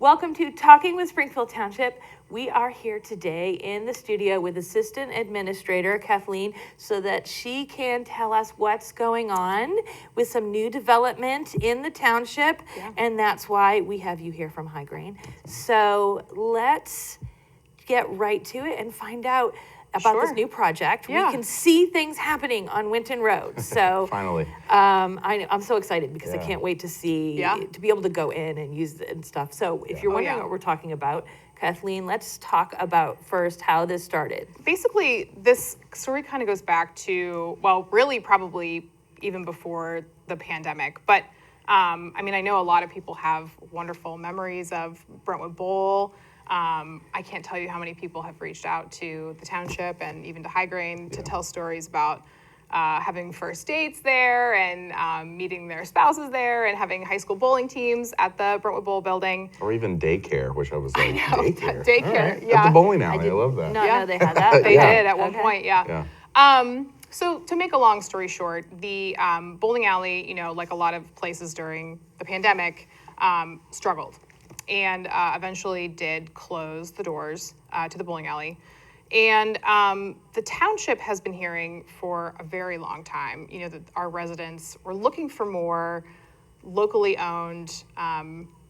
Welcome to Talking with Springfield Township. We are here today in the studio with Assistant Administrator Kathleen so that she can tell us what's going on with some new development in the township. Yeah. And that's why we have you here from HighGrain. So let's get right to it and find out about this new project. Yeah. We can see things happening on Winton Road. So finally, I'm so excited because I can't wait to see, to be able to go in and use it and stuff. So if you're wondering what we're talking about, Kathleen, let's talk about first how this started. Basically, this story kind of goes back to, well, really probably even before the pandemic. But I mean, I know a lot of people have wonderful memories of Brentwood Bowl. I can't tell you how many people have reached out to the township and even to HighGrain to tell stories about having first dates there and meeting their spouses there and having high school bowling teams at the Brentwood Bowl building. Or even daycare, which I was like, daycare? Daycare, At the bowling alley, I love that. No, they had that. They did at one point, So to make a long story short, the bowling alley, like a lot of places during the pandemic, struggled. And eventually did close the doors to the bowling alley. And the township has been hearing for a very long time, that our residents were looking for more locally owned,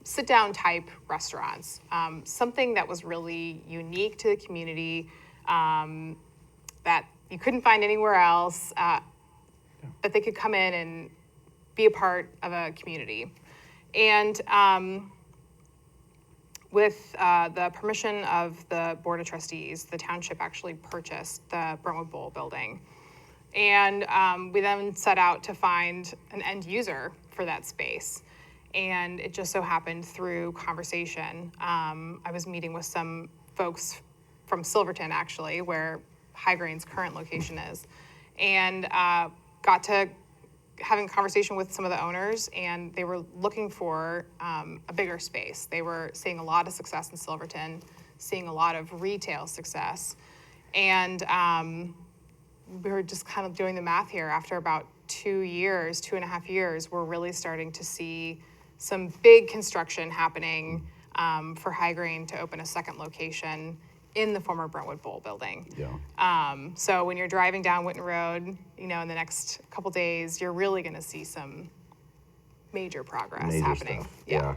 sit-down type restaurants, something that was really unique to the community, that you couldn't find anywhere else, that they could come in and be a part of a community. And with the permission of the Board of Trustees, the township actually purchased the Brentwood Bowl building. And we then set out to find an end user for that space. And it just so happened through conversation, I was meeting with some folks from Silverton, actually, where HighGrain's current location is, and got to having a conversation with some of the owners, and they were looking for a bigger space. They were seeing a lot of success in Silverton, seeing a lot of retail success. And we were just kind of doing the math here. After about 2.5 years, we're really starting to see some big construction happening for HighGrain to open a second location in the former Brentwood Bowl building. Yeah. So when you're driving down Winton Road, in the next couple days, you're really going to see some major progress happening. Stuff. Yeah.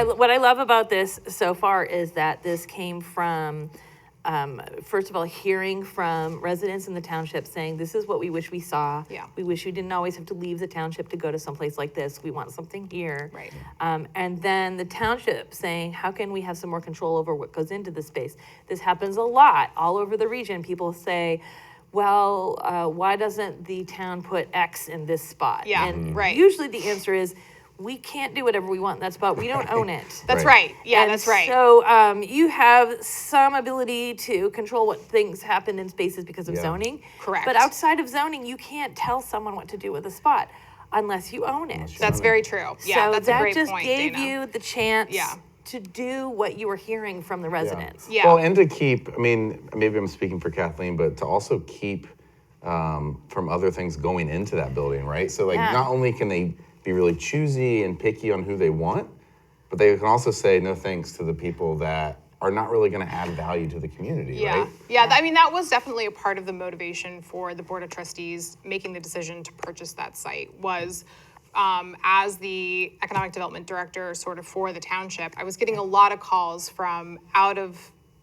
What I love about this so far is that this came from, first of all, hearing from residents in the township saying, this is what we wish we saw. Yeah. We wish you didn't always have to leave the township to go to someplace like this. We want something here. Right. And then the township saying, how can we have some more control over what goes into the space? This happens a lot all over the region. People say, well, why doesn't the town put X in this spot? Yeah, and right. Usually the answer is, we can't do whatever we want in that spot. We don't own it. That's right. Yeah, and that's right. So you have some ability to control what things happen in spaces because of zoning. Correct. But outside of zoning, you can't tell someone what to do with a spot unless you own it. That's very true. Yeah, so that's that a great just point, gave Dana. you the chance to do what you were hearing from the residents. Yeah. Well, and to keep, I mean, maybe I'm speaking for Kathleen, but to also keep from other things going into that building, right? So not only can they be really choosy and picky on who they want, but they can also say no thanks to the people that are not really going to add value to the community, right? Yeah, I mean, that was definitely a part of the motivation for the Board of Trustees making the decision to purchase that site was as the Economic Development Director sort of for the township, I was getting a lot of calls from out of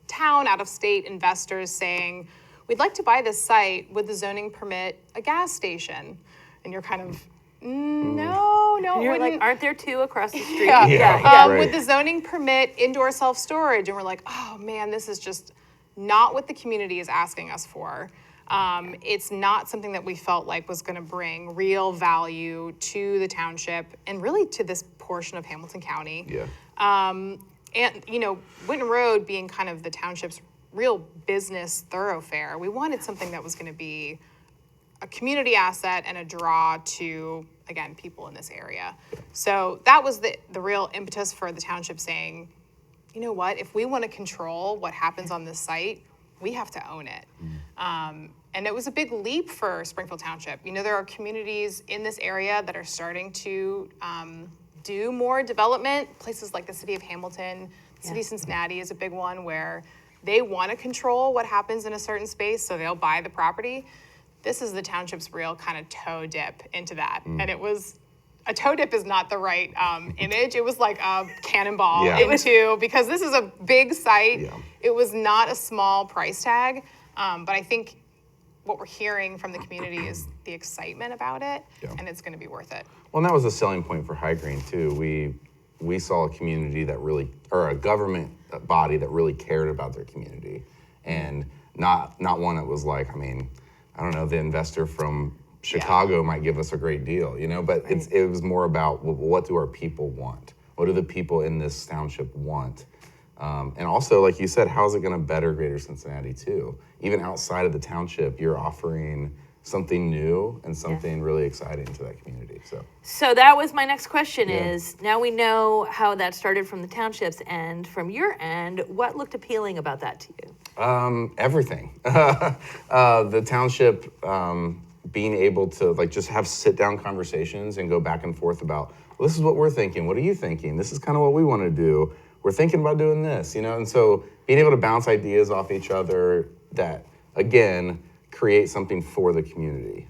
town, out of state investors saying, we'd like to buy this site. Would the zoning permit a gas station? And you're kind of, no, You're like, aren't there two across the street? Right. With the zoning permit indoor self-storage, and we're like, oh man, this is just not what the community is asking us for. It's not something that we felt like was going to bring real value to the township and really to this portion of Hamilton County. Yeah. And Winton Road being kind of the township's real business thoroughfare, we wanted something that was going to be a community asset and a draw to, again, people in this area. So that was the real impetus for the township saying, you know what, if we want to control what happens on this site, we have to own it. And it was a big leap for Springfield Township. There are communities in this area that are starting to do more development. Places like the city of Hamilton, the city of Cincinnati is a big one where they want to control what happens in a certain space, so they'll buy the property. This is the township's real kind of toe dip into that. And it was, a toe dip is not the right image. It was like a cannonball into, because this is a big site. Yeah. It was not a small price tag, but I think what we're hearing from the community is the excitement about it, and it's going to be worth it. Well, and that was a selling point for HighGrain too. We saw a community that really, or a government body that really cared about their community, and not one that was like, I mean, I don't know, the investor from Chicago might give us a great deal, you know, but it was more about what do our people want? What do the people in this township want? And also, like you said, how is it going to better Greater Cincinnati too? Even outside of the township, you're offering something new and something really exciting to that community. So that was my next question is, now we know how that started from the township's end. From your end, what looked appealing about that to you? Everything. The township being able to like just have sit-down conversations and go back and forth about, well, this is what we're thinking. What are you thinking? This is kind of what we want to do. We're thinking about doing this, you know? And so being able to bounce ideas off each other that, again, create something for the community.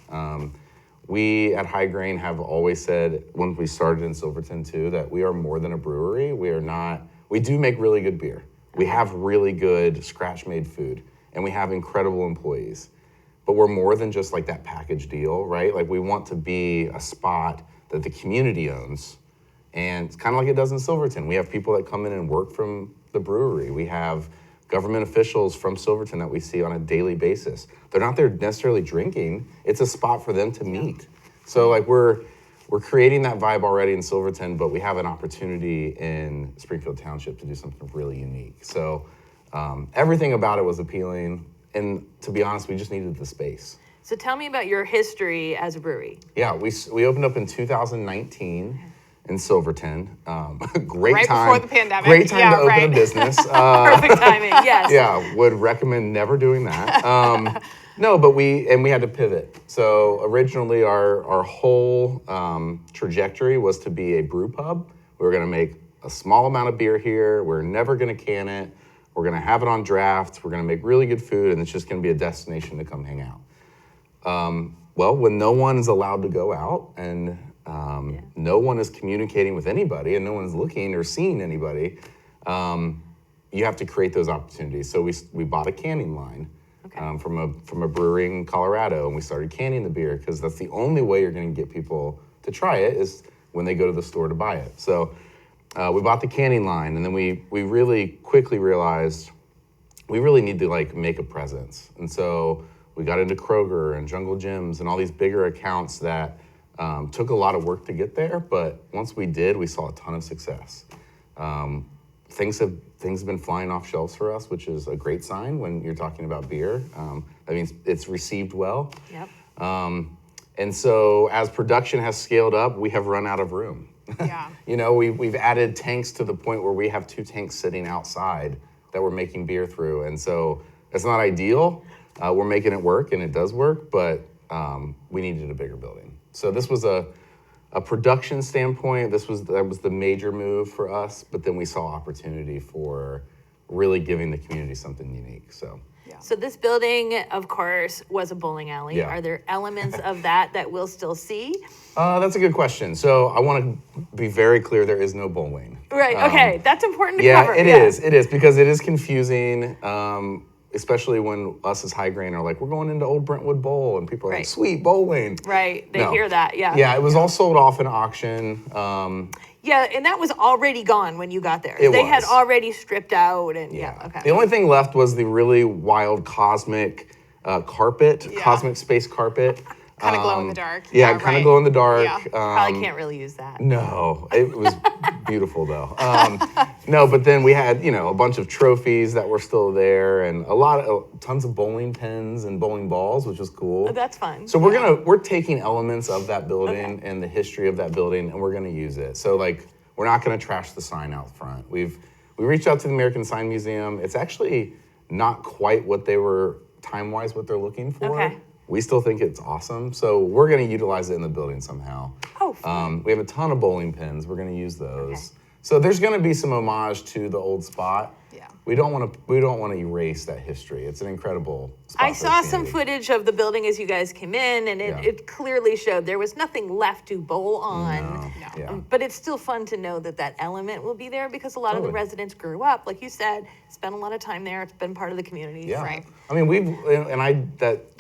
We at HighGrain have always said, when we started in Silverton too, that we are more than a brewery. We do make really good beer. We have really good scratch-made food, and we have incredible employees. But we're more than just like that package deal, right? Like we want to be a spot that the community owns. And it's kind of like it does in Silverton. We have people that come in and work from the brewery. We have government officials from Silverton that we see on a daily basis. They're not there necessarily drinking. It's a spot for them to meet. So like we're creating that vibe already in Silverton, but we have an opportunity in Springfield Township to do something really unique. So everything about it was appealing. And to be honest, we just needed the space. So tell me about your history as a brewery. Yeah, we opened up in 2019. In Silverton. Great right time. Before the pandemic. Great time to open a business. Perfect timing, yes. Yeah, would recommend never doing that. No, but we had to pivot. So originally our whole trajectory was to be a brew pub. We were gonna make a small amount of beer here. We're never gonna can it. We're gonna have it on draft. We're gonna make really good food, and it's just gonna be a destination to come hang out. Well, when no one's allowed to go out and no one is communicating with anybody and no one's looking or seeing anybody, you have to create those opportunities. So we bought a canning line from a brewery in Colorado, and we started canning the beer because that's the only way you're going to get people to try it is when they go to the store to buy it. So we bought the canning line, and then we really quickly realized we really need to like make a presence. And so we got into Kroger and Jungle Gyms and all these bigger accounts that took a lot of work to get there, but once we did, we saw a ton of success. Things have been flying off shelves for us, which is a great sign when you're talking about beer. That means it's received well. Yep. And so as production has scaled up, we have run out of room. Yeah. You know, we've added tanks to the point where we have 2 tanks sitting outside that we're making beer through. And so it's not ideal. We're making it work, and it does work, but we needed a bigger building. So this was a production standpoint. That was the major move for us, but then we saw opportunity for really giving the community something unique. So So this building, of course, was a bowling alley. Yeah. Are there elements of that we'll still see? that's a good question. So I want to be very clear, there is no bowling. Right, okay, that's important to cover. It is because it is confusing. Especially when us as HighGrain are like, we're going into old Brentwood Bowl, and people are like, sweet, bowling. Right, they hear that, yeah. Yeah, it was all sold off in auction. Yeah, and that was already gone when you got there. They had already stripped out, and okay. The only thing left was the really wild cosmic carpet, cosmic space carpet. Kind of glow in the dark. Yeah, kind of glow in the dark. Yeah. Probably can't really use that. No, it was beautiful though. No, but then we had, a bunch of trophies that were still there, and tons of bowling pins and bowling balls, which was cool. Oh, that's fun. So we're taking elements of that building and the history of that building, and we're gonna use it. So like, we're not gonna trash the sign out front. We reached out to the American Sign Museum. It's actually not quite what they were time-wise what they're looking for. Okay. We still think it's awesome. So we're going to utilize it in the building somehow. Oh, fun. We have a ton of bowling pins. We're going to use those. Okay. So there's going to be some homage to the old spot. Yeah. We don't want to erase that history. It's an incredible spot. I for the saw some community. footage of the building as you guys came in, and Yeah. it clearly showed there was nothing left to bowl on. No. Yeah. But it's still fun to know that that element will be there because a lot of the Totally. residents grew up, like you said, spent a lot of time there. It's been part of the community. Yeah. Right. I mean, that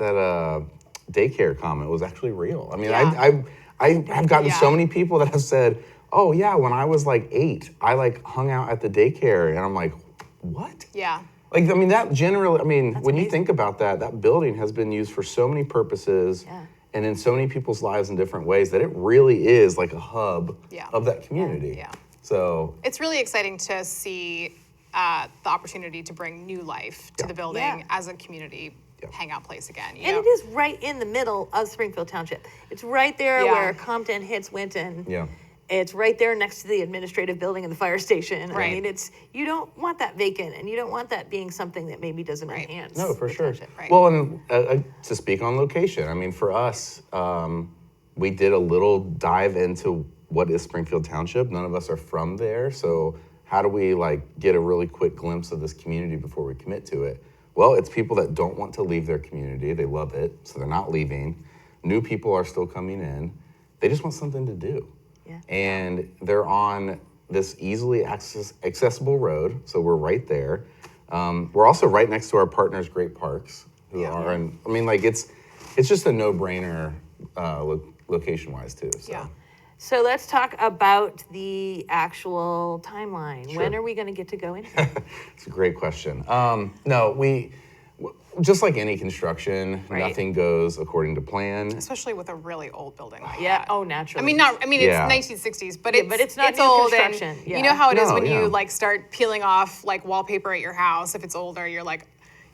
daycare comment was actually real. I mean, Yeah. I have gotten Yeah. so many people that have said, "Oh yeah, when I was like 8, I like hung out at the daycare," and I'm like, "What?" Yeah. Like, I mean, that generally, I mean, when you amazing. think about that, that building has been used for so many purposes Yeah. and in so many people's lives in different ways that it really is like a hub Yeah. of that community. Yeah. So, It's really exciting to see the opportunity to bring new life to the building Yeah. as a community hangout place again. You And know? it is right in the middle of Springfield Township. It's right there Yeah. where Compton hits Winton. yeah. It's right there next to the administrative building and the fire station. I Right. mean, you don't want that vacant, and you don't want that being something that maybe doesn't Right. enhance. No, for the sure. township. Right. Well, and to speak on location, I mean, for us, we did a little dive into what is Springfield Township. None of us are from there, so how do we like get a really quick glimpse of this community before we commit to it? Well, it's people that don't want to leave their community. They love it, so they're not leaving. New people are still coming in. They just want something to do. Yeah. And they're on this easily accessible road, so we're right there. We're also right next to our partners, Great Parks, who are, and I mean, like it's just a no-brainer location-wise too. So. Yeah. So let's talk about the actual timeline. Sure. When are we going to get to go in? It's a great question. No, just like any construction, Right. nothing goes according to plan. Especially with a really old building like Yeah. that. Oh, naturally. I mean, Yeah. it's 1960s, but Yeah, it's but it's not new old construction. and Yeah. you know how it is No, when yeah. you like start peeling off like wallpaper at your house. If it's older, you're like,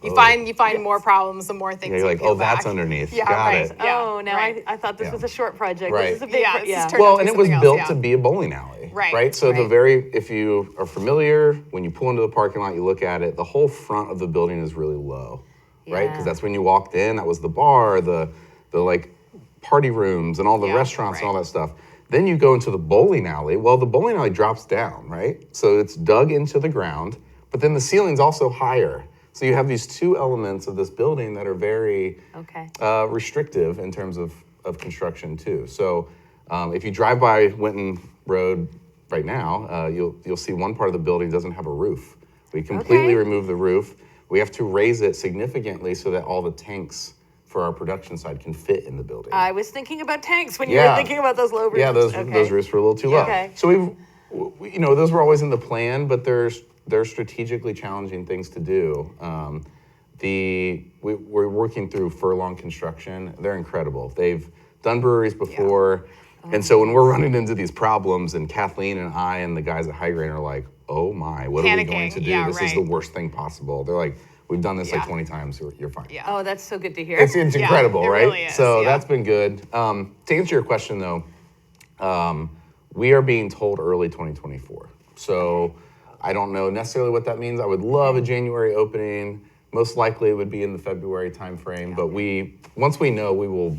you find more problems the more things. Yeah, you're like, you peel oh, that's back. underneath. Yeah, Got right. it. Yeah, Oh, now right. I thought this Yeah. was a short project. Right. This is a big Yeah, project. this is Yeah. turned Well, out and to it was something else, built yeah. to be a bowling alley, Right, So right. if you are familiar, when you pull into the parking lot, you look at it, the whole front of the building is really low, right? Yeah. Because that's when you walked in, that was the bar, the like party rooms and all the Yeah, restaurants and all right. that stuff. Then you go into the bowling alley. Well, the bowling alley drops down, right? So it's dug into the ground, but then the ceiling's also higher. So you have these two elements of this building that are very Okay. restrictive in terms of construction too. So if you drive by Winton Road right now, you'll see one part of the building doesn't have a roof. We completely Okay. removed the roof. We have to raise it significantly so that all the tanks for our production side can fit in the building. I was thinking about tanks when you Yeah. were thinking about those low roofs. Yeah, those roofs were a little too low. Okay. So those were always in the plan, but there's strategically challenging things to do. We're working through Furlong Construction. They're incredible. They've done breweries before, and so when we're running into these problems, and Kathleen and I and the guys at HighGrain are like, "Oh my, what are we going Panicking. to do? Yeah, This is the right. worst thing possible." They're like, "We've done this like Yeah. 20 times. You're fine." Yeah. Oh, that's so good to hear. It's Yeah, incredible, it right? really is, So yeah. that's been good. To answer your question though, we are being told early 2024. So I don't know necessarily what that means. I would love a January opening. Most likely it would be in the February timeframe. But once we know, we will.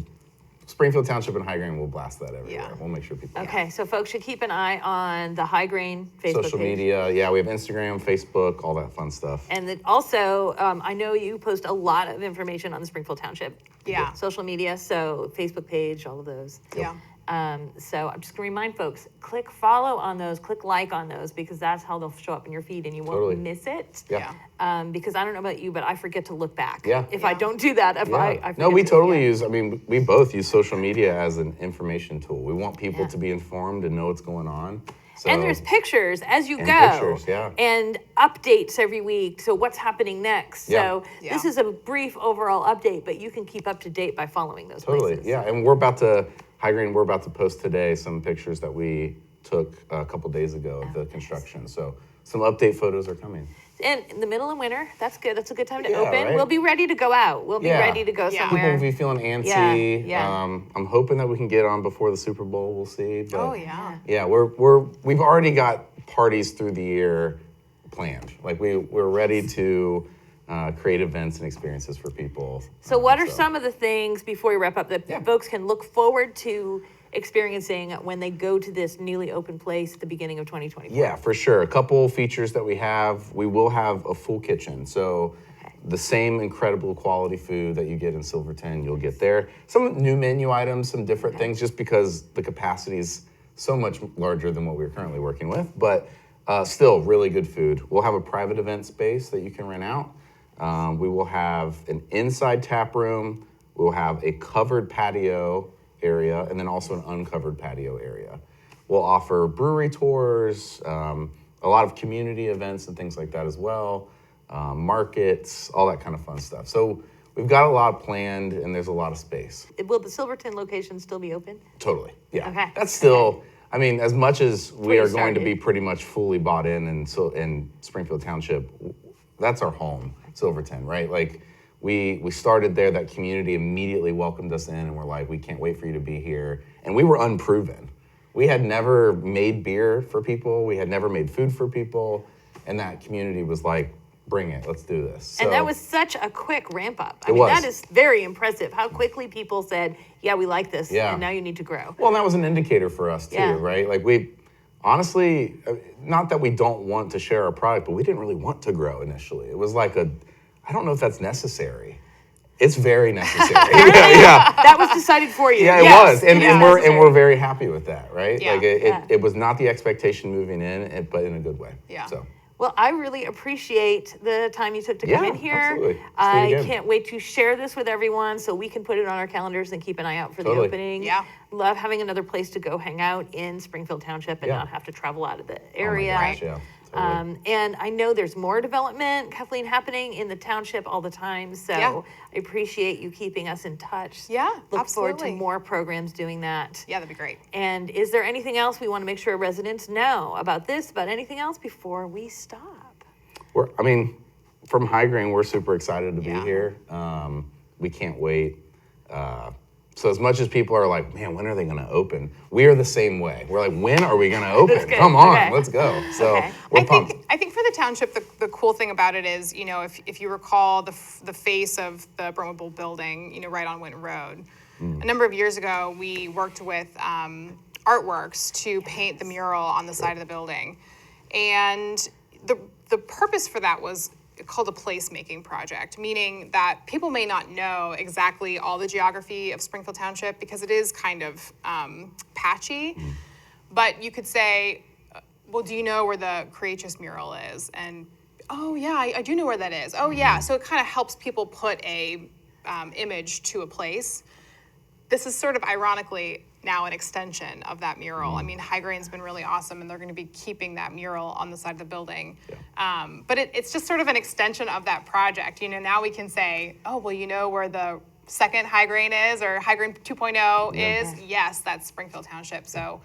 Springfield Township and HighGrain will blast that everywhere. Yeah. We'll make sure people. Okay, so folks should keep an eye on the HighGrain Facebook Social page. media, yeah, we have Instagram, Facebook, all that fun stuff. And then also, I know you post a lot of information on the Springfield Township. Yeah. Social media, so Facebook page, all of those. Yeah. So I'm just gonna remind folks, click follow on those, click like on those, because that's how they'll show up in your feed and you won't Totally. miss it. Yeah. Because I don't know about you, but I forget to look back. Yeah. If I don't do that, if I forget No, we to- totally yeah. use, I mean, we both use social media as an information tool. We want people Yeah. to be informed and know what's going on. So, And there's pictures as you And go. pictures, yeah. And updates every week. So what's happening next? Yeah. So Yeah. this is a brief overall update, but you can keep up to date by following those totally, places. yeah. And HighGrain, we're about to post today some pictures that we took a couple days ago of the construction. So some update photos are coming. And in the middle of winter, that's good. That's a good time to Yeah, open. right? We'll be ready to go out. We'll be Yeah. ready to go Yeah. People somewhere. will be feeling antsy. Yeah, yeah. I'm hoping that we can get on before the Super Bowl. We'll see. But Oh yeah. Yeah, we've already got parties through the year planned. Like we're ready to create events and experiences for people. So what are some of the things, before we wrap up, that folks can look forward to experiencing when they go to this newly open place at the beginning of 2024? Yeah, for sure. A couple features that we have. We will have a full kitchen. So the same incredible quality food that you get in Silverton, you'll get there. Some new menu items, some different things, just because the capacity is so much larger than what we're currently working with. But still, really good food. We'll have a private event space that you can rent out. We will have an inside tap room. We'll have a covered patio area, and then also an uncovered patio area. We'll offer brewery tours, a lot of community events and things like that as well, markets, all that kind of fun stuff. So we've got a lot planned, and there's a lot of space. Will the Silverton location still be open? Totally, yeah. Okay. That's still, I mean, as much as we are going to started. be pretty much fully bought in Springfield Township, that's our home, Silverton, right? Like, we started there, that community immediately welcomed us in, and we're like, we can't wait for you to be here. And we were unproven. We had never made beer for people. We had never made food for people. And that community was like, bring it, let's do this. And that was such a quick ramp up. I It mean, was. that is very impressive how quickly people said, yeah, we like this, Yeah. and now you need to grow. Well, and that was an indicator for us too, Yeah. right? Like, we, honestly, not that we don't want to share our product, but we didn't really want to grow initially. It was like I don't know if that's necessary. It's very necessary. yeah. That was decided for you. Yeah, it Yes, was, and, it is and we're necessary. very happy with that, right? Yeah. Like it was not the expectation moving in, but in a good way. Yeah. So Well, I really appreciate the time you took to come Yeah, in here. absolutely. Let's do it I again. can't wait to share this with everyone so we can put it on our calendars and keep an eye out for Totally. the opening. Yeah. Love having another place to go hang out in Springfield Township and Yeah. not have to travel out of the Oh my area. gosh, yeah. Totally. And I know there's more development, Kathleen, happening in the township all the time. So Yeah. I appreciate you keeping us in touch. Yeah, Look forward to absolutely. more programs doing that. Yeah, that'd be great. And is there anything else we want to make sure residents know about this, about anything else before we stop? From HighGrain, we're super excited to Yeah. be here. We can't wait. So as much as people are like, man, when are they going to open? We are the same way. We're like, when are we going to open? good. Come on, Okay. let's go. So Okay. we're pumped. I think for the township, the cool thing about it is, if you recall the face of the Brentwood Bowl building, right on Winton Road, a number of years ago, we worked with Artworks to paint the mural on the side of the building. And the purpose for that was called a placemaking project, meaning that people may not know exactly all the geography of Springfield Township because it is kind of patchy. But you could say, well, do you know where the Creatious mural is? And, oh, yeah, I do know where that is. Oh, yeah. So it kind of helps people put a image to a place. This is sort of ironically now an extension of that mural. I mean, HighGrain's been really awesome, and they're going to be keeping that mural on the side of the building. But it's just sort of an extension of that project. Now we can say, oh, well, you know where the second HighGrain is, or HighGrain 2.0 is? Yes, that's Springfield Township. So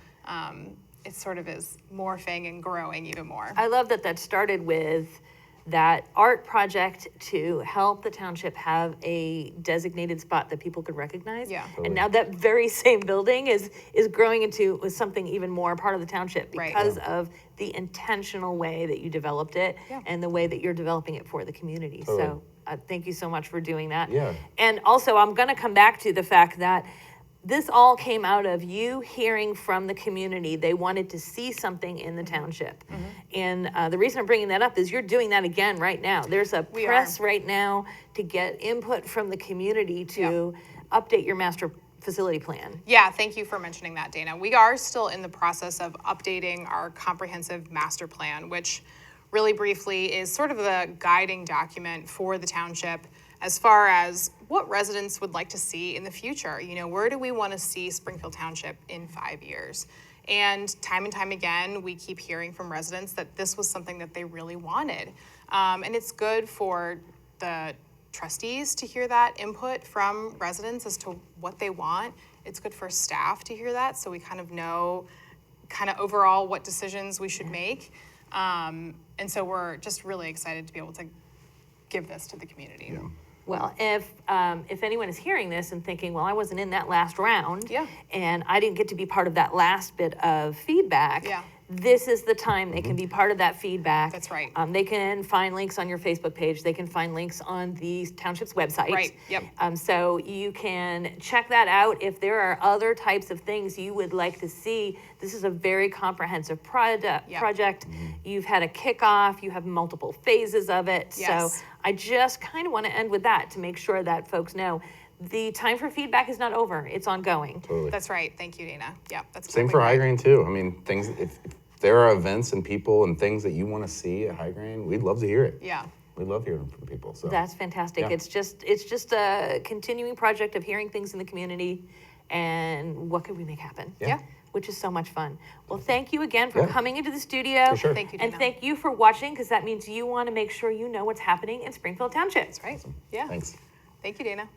it sort of is morphing and growing even more. I love that started with that art project to help the township have a designated spot that people could recognize. Yeah. And now that very same building is growing into something even more part of the township Right. because of the intentional way that you developed it Yeah. and the way that you're developing it for the community. Totally. So thank you so much for doing that. Yeah. And also, I'm going to come back to the fact that this all came out of you hearing from the community. They wanted to see something in the township. And the reason I'm bringing that up is you're doing that again right now. There's a We press are. right now to get input from the community to update your master facility plan. Yeah, thank you for mentioning that, Dana. We are still in the process of updating our comprehensive master plan, which really briefly is sort of the guiding document for the township as far as what residents would like to see in the future. Where do we want to see Springfield Township in 5 years? And time again, we keep hearing from residents that this was something that they really wanted. And it's good for the trustees to hear that input from residents as to what they want. It's good for staff to hear that, so we kind of know overall what decisions we should make. And so we're just really excited to be able to give this to the community. Well, if anyone is hearing this and thinking, well, I wasn't in that last round, Yeah. and I didn't get to be part of that last bit of feedback, Yeah. this is the time they can be part of that feedback. That's right. They can find links on your Facebook page. They can find links on the township's website. Right, yep. So you can check that out. If there are other types of things you would like to see, this is a very comprehensive project. You've had a kickoff. You have multiple phases of it. Yes. So I just kind of want to end with that to make sure that folks know the time for feedback is not over. It's ongoing. Totally. That's right. Thank you, Dana. Yeah, that's Same exactly for right. HighGrain too. I mean, things if there are events and people and things that you want to see at HighGrain, we'd love to hear it. Yeah. We love hearing from people. So That's fantastic. Yeah. It's just a continuing project of hearing things in the community and what could we make happen. Yeah. Which is so much fun. Well, thank you again for Yeah. coming into the studio. For sure. Thank you, And Dana. thank you for watching, because that means you want to make sure you know what's happening in Springfield Township. That's right. Yeah. Thanks. Thank you, Dana.